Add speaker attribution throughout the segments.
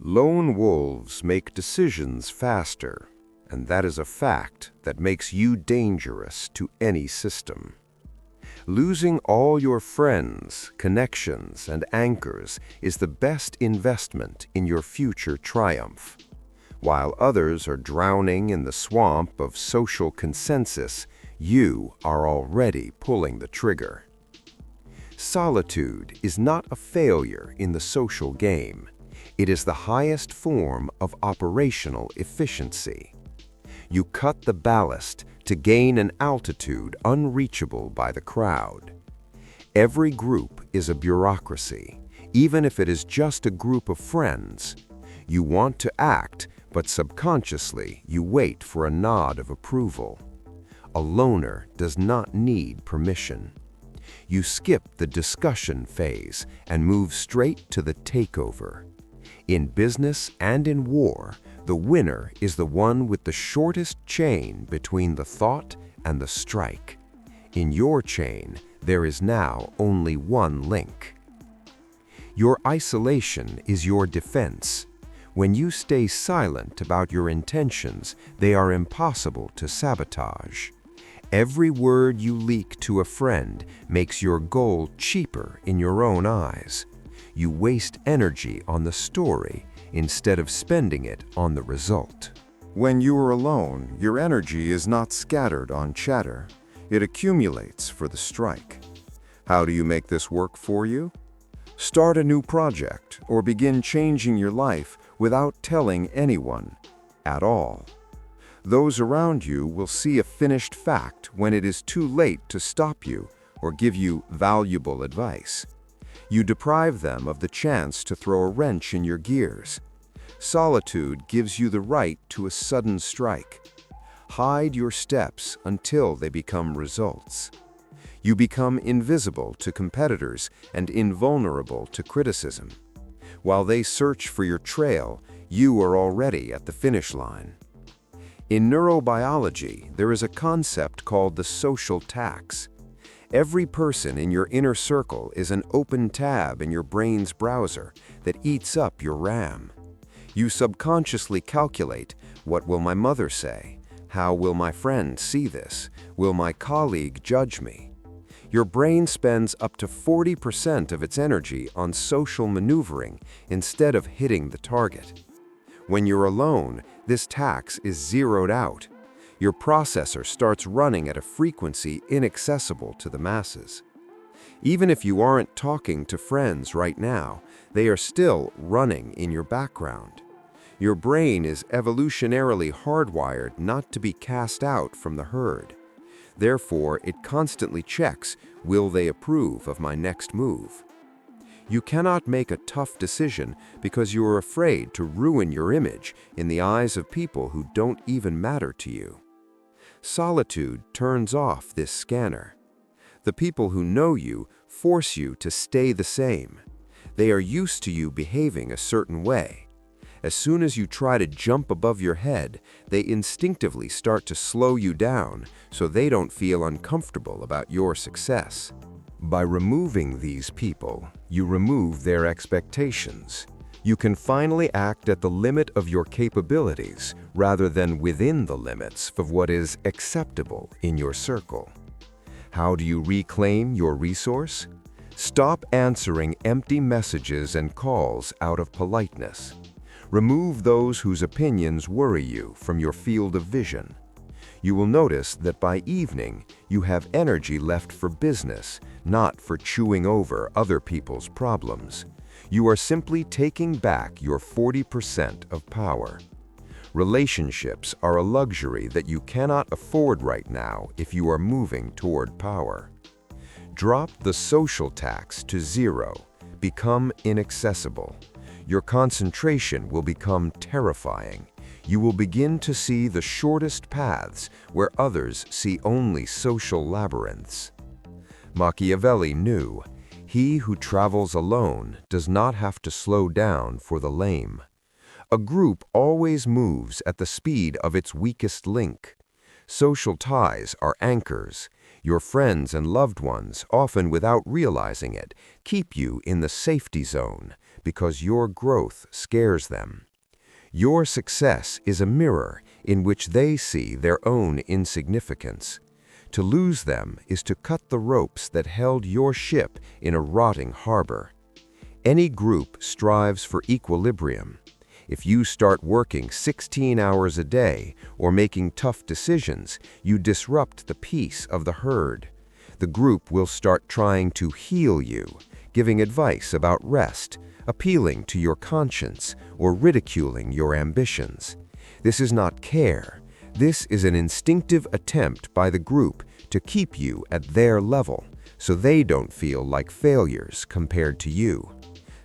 Speaker 1: Lone wolves make decisions faster, and that is a fact that makes you dangerous to any system. Losing all your friends, connections, and anchors is the best investment in your future triumph. While others are drowning in the swamp of social consensus, you are already pulling the trigger. Solitude is not a failure in the social game. It is the highest form of operational efficiency. You cut the ballast to gain an altitude unreachable by the crowd. Every group is a bureaucracy, even if it is just a group of friends. You want to act, but subconsciously you wait for a nod of approval. A loner does not need permission. You skip the discussion phase and move straight to the takeover. In business and in war, the winner is the one with the shortest chain between the thought and the strike. In your chain, there is now only one link. Your isolation is your defense. When you stay silent about your intentions, they are impossible to sabotage. Every word you leak to a friend makes your goal cheaper in your own eyes. You waste energy on the story instead of spending it on the result. When you are alone, your energy is not scattered on chatter. It accumulates for the strike. How do you make this work for you? Start a new project or begin changing your life without telling anyone at all. Those around you will see a finished fact when it is too late to stop you or give you valuable advice. You deprive them of the chance to throw a wrench in your gears. Solitude gives you the right to a sudden strike. Hide your steps until they become results. You become invisible to competitors and invulnerable to criticism. While they search for your trail, you are already at the finish line. In neurobiology, there is a concept called the social tax. Every person in your inner circle is an open tab in your brain's browser that eats up your RAM. You subconsciously calculate, what will my mother say? How will my friend see this? Will my colleague judge me? Your brain spends up to 40% of its energy on social maneuvering instead of hitting the target. When you're alone, this tax is zeroed out. Your processor starts running at a frequency inaccessible to the masses. Even if you aren't talking to friends right now, they are still running in your background. Your brain is evolutionarily hardwired not to be cast out from the herd. Therefore, it constantly checks, will they approve of my next move? You cannot make a tough decision because you are afraid to ruin your image in the eyes of people who don't even matter to you. Solitude turns off this scanner. The people who know you force you to stay the same. They are used to you behaving a certain way. As soon as you try to jump above your head, they instinctively start to slow you down so they don't feel uncomfortable about your success. By removing these people, you remove their expectations. You can finally act at the limit of your capabilities rather than within the limits of what is acceptable in your circle. How do you reclaim your resource? Stop answering empty messages and calls out of politeness. Remove those whose opinions worry you from your field of vision. You will notice that by evening, you have energy left for business, not for chewing over other people's problems. You are simply taking back your 40% of power. Relationships are a luxury that you cannot afford right now if you are moving toward power. Drop the social tax to zero. Become inaccessible. Your concentration will become terrifying. You will begin to see the shortest paths where others see only social labyrinths. Machiavelli knew, he who travels alone does not have to slow down for the lame. A group always moves at the speed of its weakest link. Social ties are anchors. Your friends and loved ones, often without realizing it, keep you in the safety zone because your growth scares them. Your success is a mirror in which they see their own insignificance. To lose them is to cut the ropes that held your ship in a rotting harbor. Any group strives for equilibrium. If you start working 16 hours a day or making tough decisions, you disrupt the peace of the herd. The group will start trying to heal you, giving advice about rest, appealing to your conscience, or ridiculing your ambitions. This is not care. This is an instinctive attempt by the group to keep you at their level, so they don't feel like failures compared to you.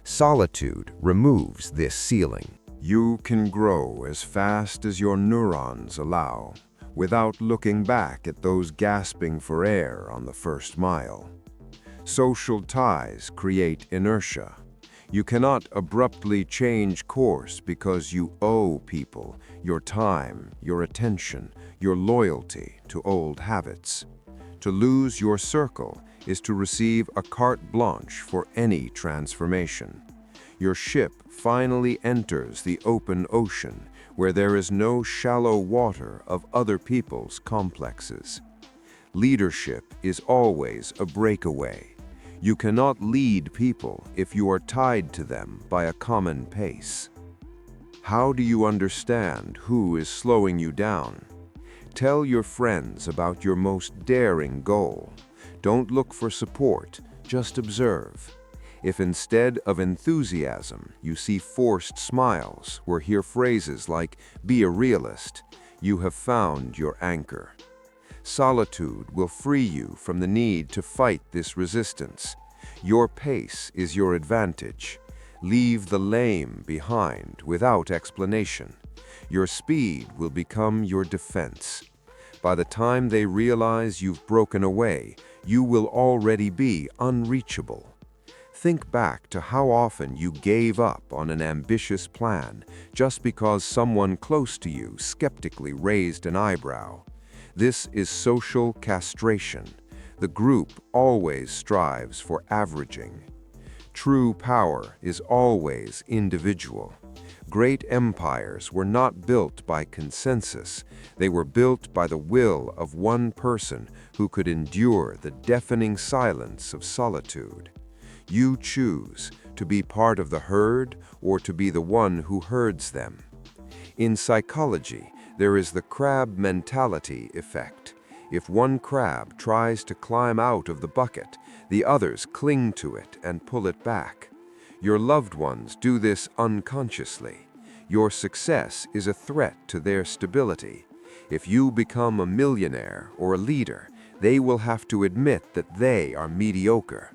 Speaker 1: Solitude removes this ceiling.
Speaker 2: You can grow as fast as your neurons allow, without looking back at those gasping for air on the first mile. Social ties create inertia. You cannot abruptly change course because you owe people your time, your attention, your loyalty to old habits. To lose your circle is to receive a carte blanche for any transformation. Your ship finally enters the open ocean where there is no shallow water of other people's complexes. Leadership is always a breakaway. You cannot lead people if you are tied to them by a common pace. How do you understand who is slowing you down? Tell your friends about your most daring goal. Don't look for support, just observe. If instead of enthusiasm you see forced smiles or hear phrases like, "Be a realist," you have found your anchor. Solitude will free you from the need to fight this resistance. Your pace is your advantage. Leave the lame behind without explanation. Your speed will become your defense. By the time they realize you've broken away, you will already be unreachable. Think back to how often you gave up on an ambitious plan just because someone close to you skeptically raised an eyebrow. This is social castration. The group always strives for averaging. True power is always individual. Great empires were not built by consensus. They were built by the will of one person who could endure the deafening silence of solitude. You choose to be part of the herd or to be the one who herds them. In psychology, there is the crab mentality effect. If one crab tries to climb out of the bucket, the others cling to it and pull it back. Your loved ones do this unconsciously. Your success is a threat to their stability. If you become a millionaire or a leader, they will have to admit that they are mediocre.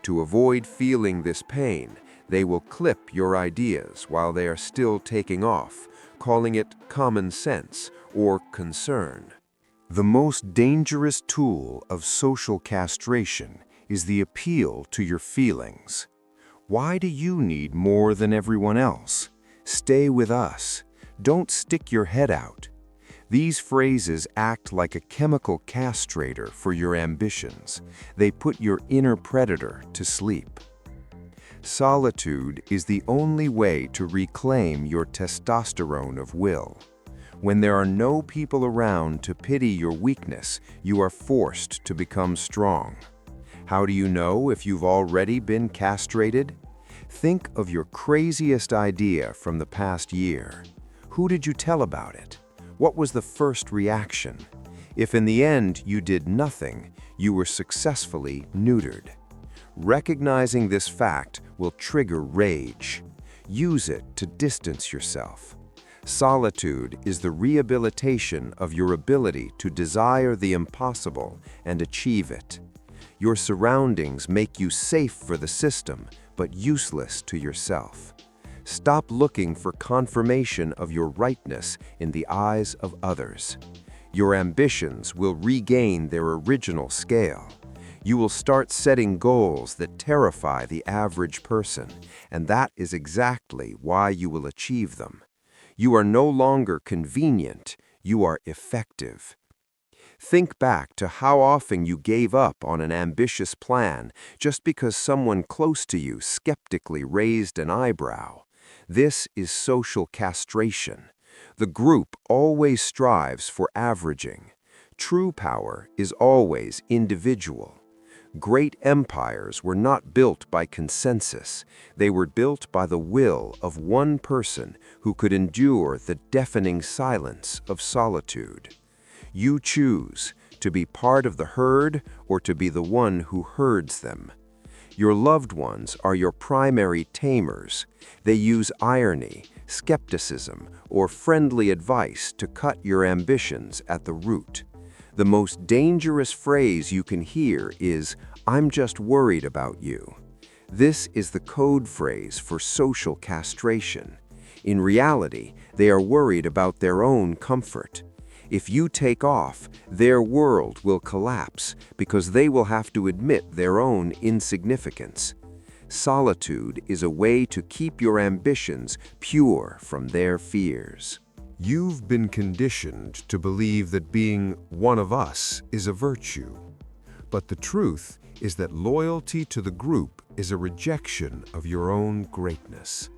Speaker 2: To avoid feeling this pain, they will clip your ideas while they are still taking off, calling it common sense or concern. The most dangerous tool of social castration is the appeal to your feelings. Why do you need more than everyone else? Stay with us. Don't stick your head out. These phrases act like a chemical castrator for your ambitions. They put your inner predator to sleep. Solitude is the only way to reclaim your testosterone of will. When there are no people around to pity your weakness, you are forced to become strong. How do you know if you've already been castrated? Think of your craziest idea from the past year. Who did you tell about it? What was the first reaction? If in the end you did nothing, you were successfully neutered. Recognizing this fact will trigger rage. Use it to distance yourself. Solitude is the rehabilitation of your ability to desire the impossible and achieve it. Your surroundings make you safe for the system, but useless to yourself. Stop looking for confirmation of your rightness in the eyes of others. Your ambitions will regain their original scale. You will start setting goals that terrify the average person, and that is exactly why you will achieve them. You are no longer convenient, you are effective.
Speaker 1: Think back to how often you gave up on an ambitious plan just because someone close to you skeptically raised an eyebrow. This is social castration. The group always strives for averaging. True power is always individual. Great empires were not built by consensus. They were built by the will of one person who could endure the deafening silence of solitude. You choose to be part of the herd or to be the one who herds them. Your loved ones are your primary tamers. They use irony, skepticism, or friendly advice to cut your ambitions at the root. The most dangerous phrase you can hear is, "I'm just worried about you." This is the code phrase for social castration. In reality, they are worried about their own comfort. If you take off, their world will collapse because they will have to admit their own insignificance. Solitude is a way to keep your ambitions pure from their fears.
Speaker 2: You've been conditioned to believe that being one of us is a virtue. But the truth is that loyalty to the group is a rejection of your own greatness.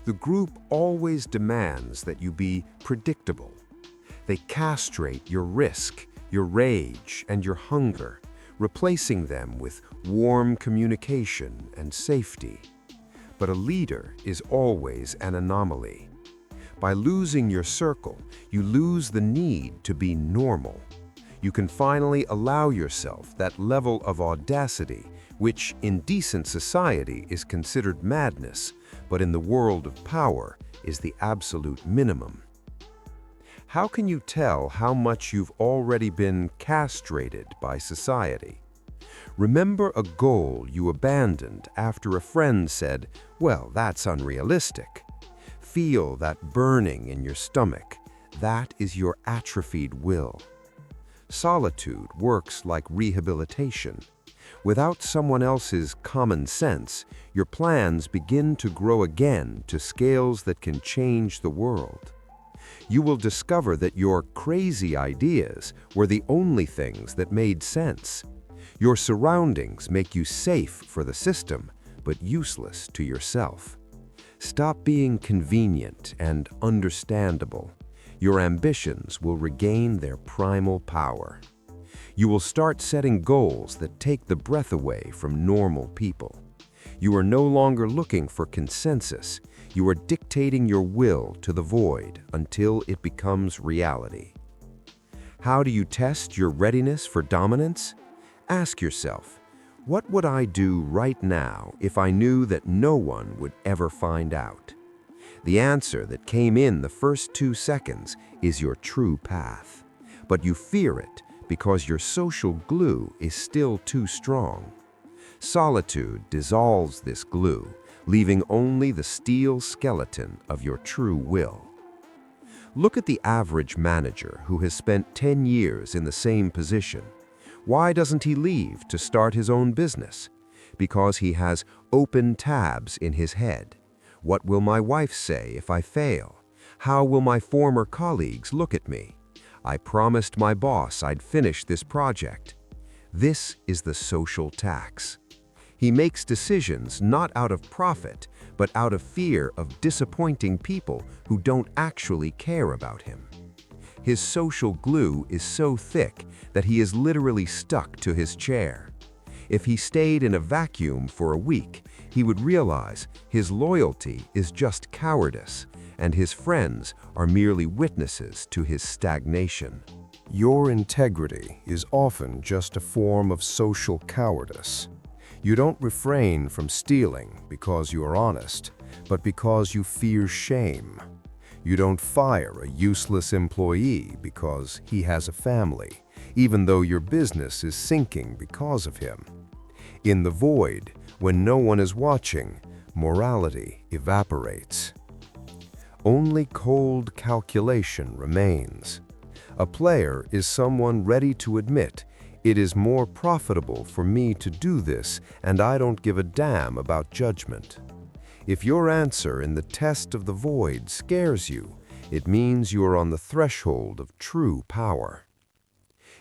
Speaker 2: The group always demands that you be predictable. They castrate your risk, your rage, and your hunger, replacing them with warm communication and safety. But a leader is always an anomaly. By losing your circle, you lose the need to be normal. You can finally allow yourself that level of audacity, which in decent society is considered madness, but in the world of power is the absolute minimum. How can you tell how much you've already been castrated by society? Remember a goal you abandoned after a friend said, "Well, that's unrealistic." Feel that burning in your stomach. That is your atrophied will. Solitude works like rehabilitation. Without someone else's common sense, your plans begin to grow again to scales that can change the world. You will discover that your crazy ideas were the only things that made sense. Your surroundings make you safe for the system, but useless to yourself. Stop being convenient and understandable. Your ambitions will regain their primal power. You will start setting goals that take the breath away from normal people. You are no longer looking for consensus. You are dictating your will to the void until it becomes reality. How do you test your readiness for dominance? Ask yourself, what would I do right now if I knew that no one would ever find out? The answer that came in the first 2 seconds is your true path. But you fear it because your social glue is still too strong. Solitude dissolves this glue, leaving only the steel skeleton of your true will. Look at the average manager who has spent 10 years in the same position. Why doesn't he leave to start his own business? Because he has open tabs in his head. What will my wife say if I fail? How will my former colleagues look at me? I promised my boss I'd finish this project. This is the social tax. He makes decisions not out of profit, but out of fear of disappointing people who don't actually care about him. His social glue is so thick that he is literally stuck to his chair. If he stayed in a vacuum for a week, he would realize his loyalty is just cowardice, and his friends are merely witnesses to his stagnation. Your integrity is often just a form of social cowardice. You don't refrain from stealing because you are honest, but because you fear shame. You don't fire a useless employee because he has a family, even though your business is sinking because of him. In the void, when no one is watching, morality evaporates. Only cold calculation remains. A player is someone ready to admit, "It is more profitable for me to do this, and I don't give a damn about judgment." If your answer in the test of the void scares you, it means you are on the threshold of true power.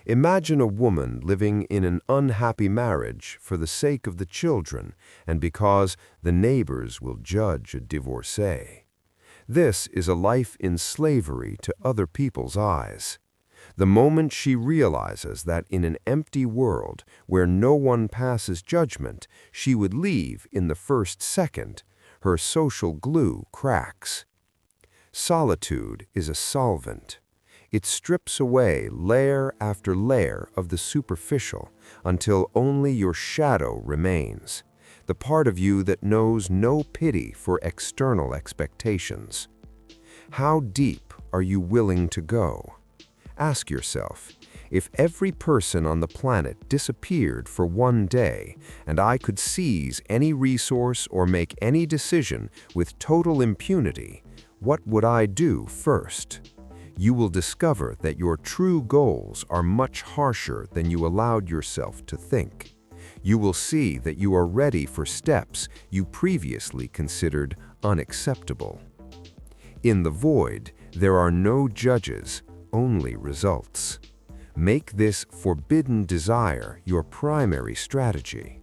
Speaker 1: Imagine a woman living in an unhappy marriage for the sake of the children and because the neighbors will judge a divorcee. This is a life in slavery to other people's eyes. The moment she realizes that in an empty world where no one passes judgment, she would leave in the first second, her social glue cracks. Solitude is a solvent. It strips away layer after layer of the superficial until only your shadow remains, the part of you that knows no pity for external expectations. How deep are you willing to go? Ask yourself, if every person on the planet disappeared for one day and I could seize any resource or make any decision with total impunity, what would I do first? You will discover that your true goals are much harsher than you allowed yourself to think. You will see that you are ready for steps you previously considered unacceptable. In the void, there are no judges, only results. Make this forbidden desire your primary strategy.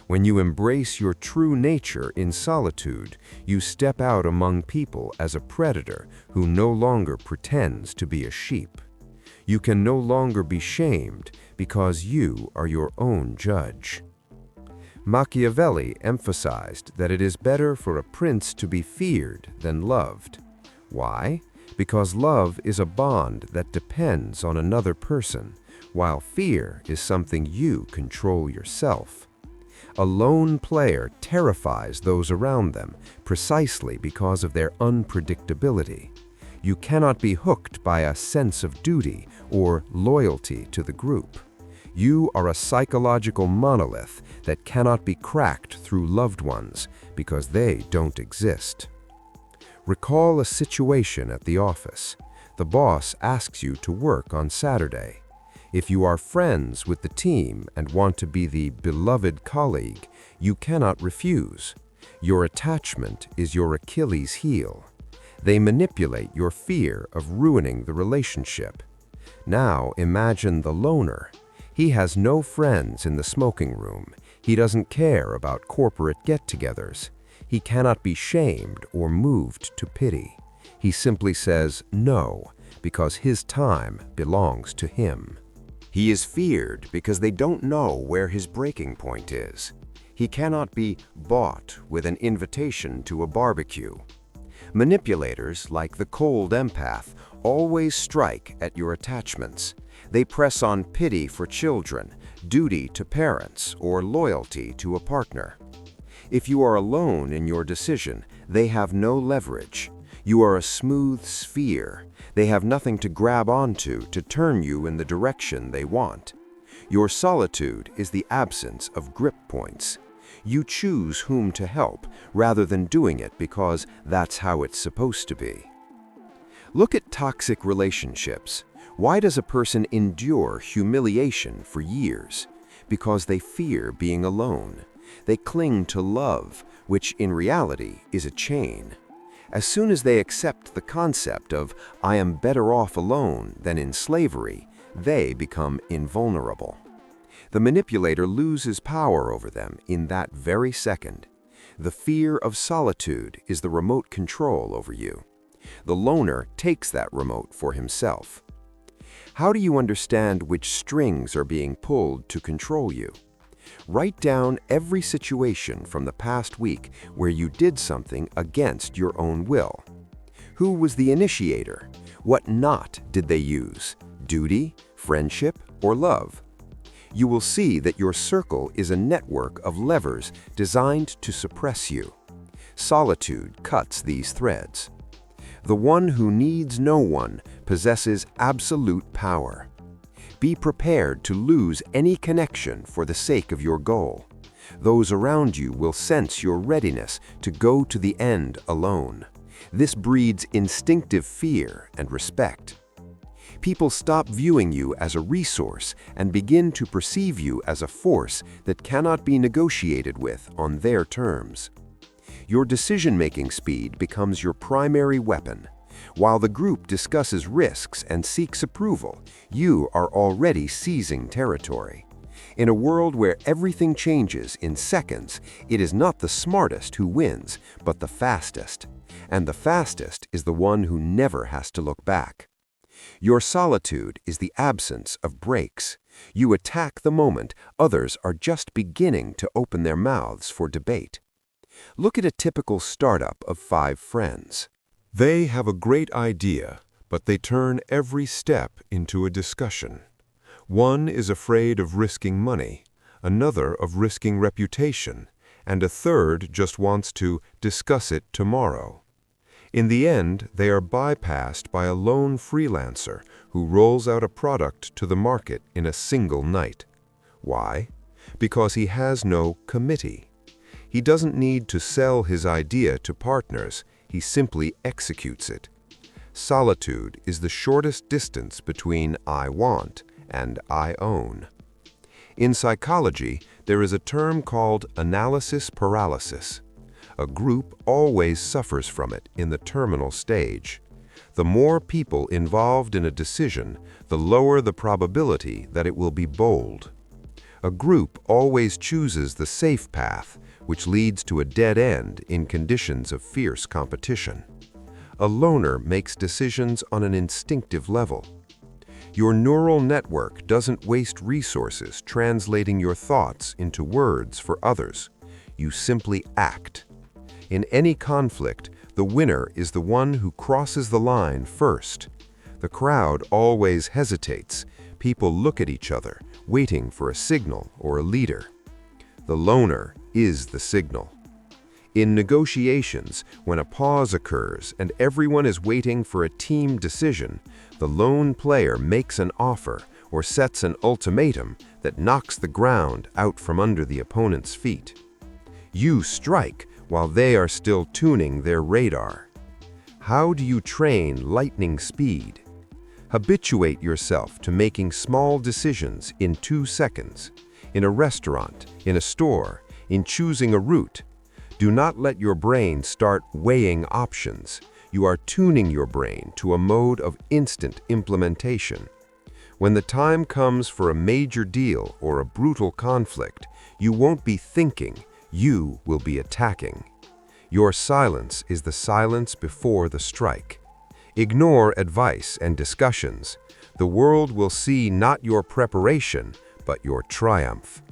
Speaker 1: When you embrace your true nature in solitude, you step out among people as a predator who no longer pretends to be a sheep. You can no longer be shamed because you are your own judge. Machiavelli emphasized that it is better for a prince to be feared than loved. Why? Because love is a bond that depends on another person, while fear is something you control yourself. A lone player terrifies those around them precisely because of their unpredictability. You cannot be hooked by a sense of duty or loyalty to the group. You are a psychological monolith that cannot be cracked through loved ones because they don't exist. Recall a situation at the office. The boss asks you to work on Saturday. If you are friends with the team and want to be the beloved colleague, you cannot refuse. Your attachment is your Achilles heel. They manipulate your fear of ruining the relationship. Now imagine the loner. He has no friends in the smoking room. He doesn't care about corporate get-togethers. He cannot be shamed or moved to pity. He simply says no because his time belongs to him. He is feared because they don't know where his breaking point is. He cannot be bought with an invitation to a barbecue. Manipulators, like the cold empath, always strike at your attachments. They press on pity for children, duty to parents, or loyalty to a partner. If you are alone in your decision, they have no leverage. You are a smooth sphere. They have nothing to grab onto to turn you in the direction they want. Your solitude is the absence of grip points. You choose whom to help rather than doing it because that's how it's supposed to be. Look at toxic relationships. Why does a person endure humiliation for years? Because they fear being alone. They cling to love, which in reality is a chain. As soon as they accept the concept of "I am better off alone than in slavery," they become invulnerable. The manipulator loses power over them in that very second. The fear of solitude is the remote control over you. The loner takes that remote for himself. How do you understand which strings are being pulled to control you? Write down every situation from the past week where you did something against your own will. Who was the initiator? What knot did they use? Duty, friendship, or love? You will see that your circle is a network of levers designed to suppress you. Solitude cuts these threads. The one who needs no one possesses absolute power. Be prepared to lose any connection for the sake of your goal. Those around you will sense your readiness to go to the end alone. This breeds instinctive fear and respect. People stop viewing you as a resource and begin to perceive you as a force that cannot be negotiated with on their terms. Your decision-making speed becomes your primary weapon. While the group discusses risks and seeks approval, you are already seizing territory. In a world where everything changes in seconds, it is not the smartest who wins, but the fastest. And the fastest is the one who never has to look back. Your solitude is the absence of breaks. You attack the moment others are just beginning to open their mouths for debate. Look at a typical startup of 5 friends.
Speaker 3: They have a great idea, but they turn every step into a discussion. One is afraid of risking money, another of risking reputation, and a third just wants to discuss it tomorrow. In the end, they are bypassed by a lone freelancer who rolls out a product to the market in a single night. Why? Because he has no committee. He doesn't need to sell his idea to partners, he simply executes it. Solitude is the shortest distance between I want and I own. In psychology, there is a term called analysis paralysis. A group always suffers from it in the terminal stage. The more people involved in a decision, the lower the probability that it will be bold. A group always chooses the safe path, which leads to a dead end in conditions of fierce competition. A loner makes decisions on an instinctive level. Your neural network doesn't waste resources translating your thoughts into words for others. You simply act. In any conflict, the winner is the one who crosses the line first. The crowd always hesitates. People look at each other, waiting for a signal or a leader. The loner is the signal. In negotiations, when a pause occurs and everyone is waiting for a team decision, the lone player makes an offer or sets an ultimatum that knocks the ground out from under the opponent's feet. You strike while they are still tuning their radar. How do you train lightning speed? Habituate yourself to making small decisions in 2 seconds. In a restaurant, in a store, in choosing a route. Do not let your brain start weighing options. You are tuning your brain to a mode of instant implementation. When the time comes for a major deal or a brutal conflict, you won't be thinking, you will be attacking. Your silence is the silence before the strike. Ignore advice and discussions. The world will see not your preparation, but your triumph.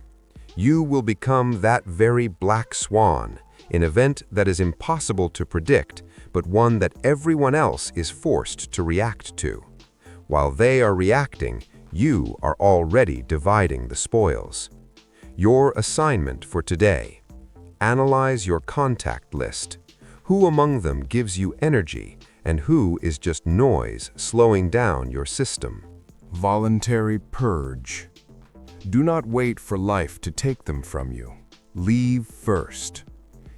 Speaker 3: You will become that very black swan, an event that is impossible to predict, but one that everyone else is forced to react to. While they are reacting, you are already dividing the spoils. Your assignment for today: analyze your contact list. Who among them gives you energy, and who is just noise slowing down your system?
Speaker 2: Voluntary purge. Do not wait for life to take them from you. Leave first.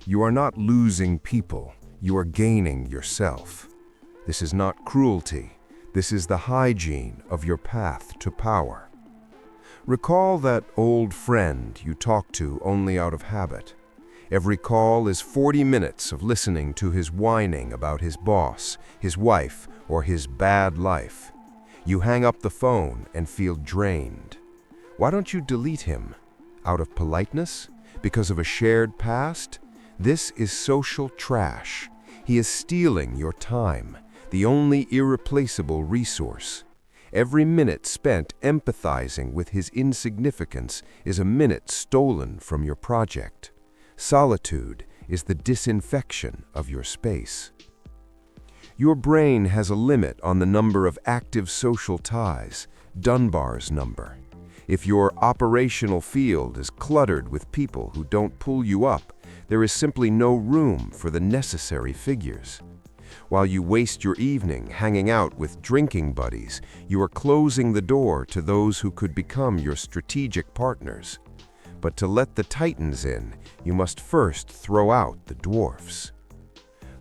Speaker 2: You are not losing people, you are gaining yourself. This is not cruelty. This is the hygiene of your path to power. Recall that old friend you talk to only out of habit. Every call is 40 minutes of listening to his whining about his boss, his wife, or his bad life. You hang up the phone and feel drained. Why don't you delete him? Out of politeness? Because of a shared past? This is social trash. He is stealing your time, the only irreplaceable resource. Every minute spent empathizing with his insignificance is a minute stolen from your project. Solitude is the disinfection of your space. Your brain has a limit on the number of active social ties, Dunbar's number. If your operational field is cluttered with people who don't pull you up, there is simply no room for the necessary figures. While you waste your evening hanging out with drinking buddies, you are closing the door to those who could become your strategic partners. But to let the titans in, you must first throw out the dwarfs.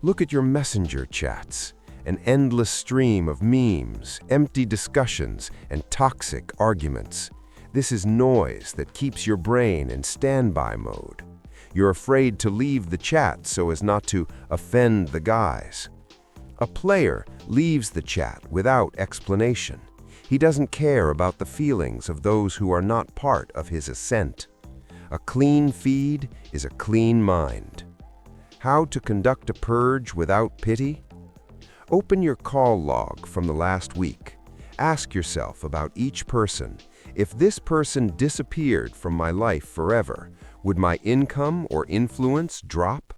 Speaker 2: Look at your messenger chats, an endless stream of memes, empty discussions, and toxic arguments. This is noise that keeps your brain in standby mode. You're afraid to leave the chat so as not to offend the guys.
Speaker 1: A player leaves the chat without explanation. He doesn't care about the feelings of those who are not part of his ascent. A clean feed is a clean mind. How to conduct a purge without pity? Open your call log from the last week. Ask yourself about each person. If this person disappeared from my life forever, would my income or influence drop?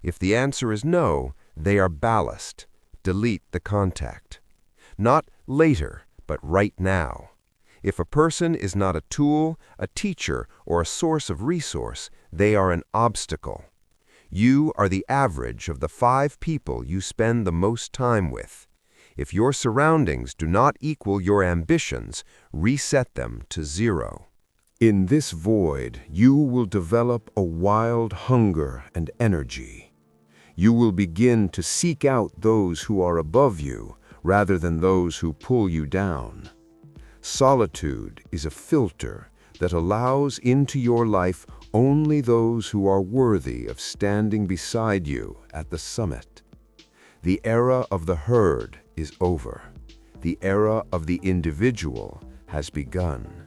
Speaker 1: If the answer is no, they are ballast. Delete the contact. Not later, but right now. If a person is not a tool, a teacher, or a source of resource, they are an obstacle. You are the average of the 5 people you spend the most time with. If your surroundings do not equal your ambitions, reset them to 0.
Speaker 2: In this void, you will develop a wild hunger and energy. You will begin to seek out those who are above you rather than those who pull you down. Solitude is a filter that allows into your life only those who are worthy of standing beside you at the summit. The era of the herd is over. The era of the individual has begun.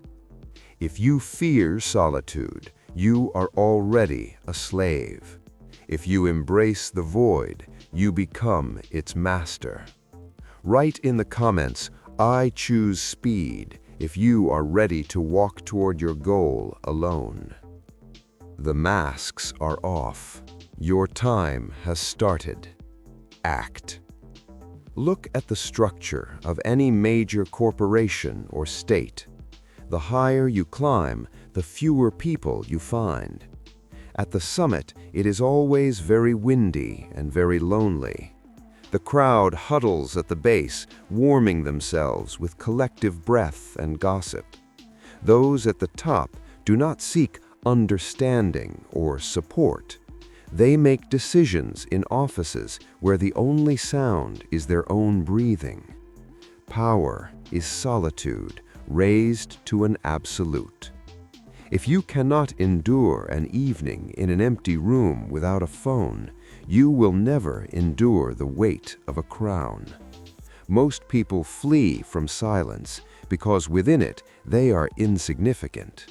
Speaker 2: If you fear solitude, you are already a slave. If you embrace the void, you become its master. Write in the comments, "I choose speed," if you are ready to walk toward your goal alone. The masks are off. Your time has started. Act. Look at the structure of any major corporation or state. The higher you climb, the fewer people you find. At the summit, it is always very windy and very lonely. The crowd huddles at the base, warming themselves with collective breath and gossip. Those at the top do not seek understanding or support. They make decisions in offices where the only sound is their own breathing. Power is solitude raised to an absolute. If you cannot endure an evening in an empty room without a phone, you will never endure the weight of a crown. Most people flee from silence because within it they are insignificant.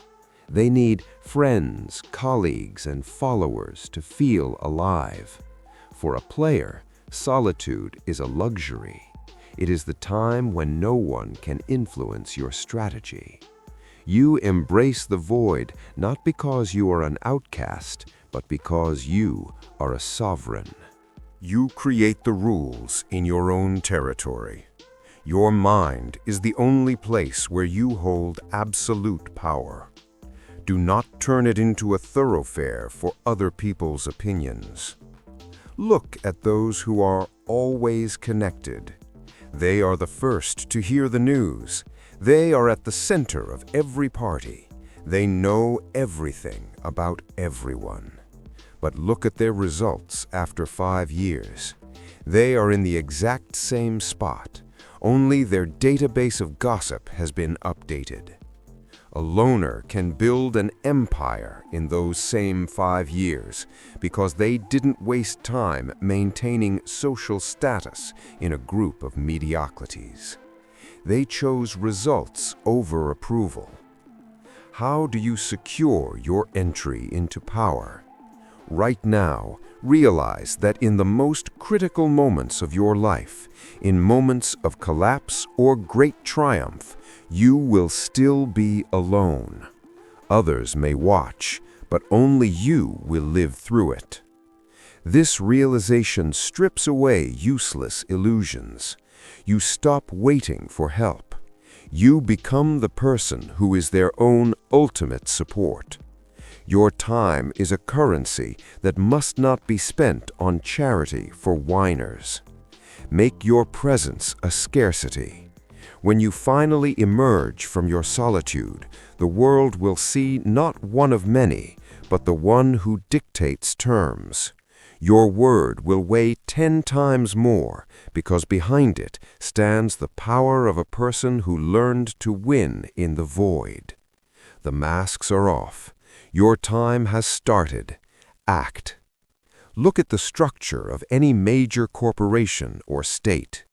Speaker 2: They need friends, colleagues, and followers to feel alive. For a player, solitude is a luxury. It is the time when no one can influence your strategy. You embrace the void not because you are an outcast, but because you are a sovereign.
Speaker 3: You create the rules in your own territory. Your mind is the only place where you hold absolute power. Do not turn it into a thoroughfare for other people's opinions. Look at those who are always connected. They are the first to hear the news. They are at the center of every party. They know everything about everyone. But look at their results after 5 years. They are in the exact same spot, only their database of gossip has been updated. A loner can build an empire in those same 5 years because they didn't waste time maintaining social status in a group of mediocrities. They chose results over approval. How do you secure your entry into power? Right now, realize that in the most critical moments of your life, in moments of collapse or great triumph, you will still be alone. Others may watch, but only you will live through it. This realization strips away useless illusions. You stop waiting for help. You become the person who is their own ultimate support. Your time is a currency that must not be spent on charity for whiners. Make your presence a scarcity. When you finally emerge from your solitude, the world will see not one of many, but the one who dictates terms. Your word will weigh 10 times more because behind it stands the power of a person who learned to win in the void. The masks are off. Your time has started. Act.
Speaker 1: Look at the structure of any major corporation or state.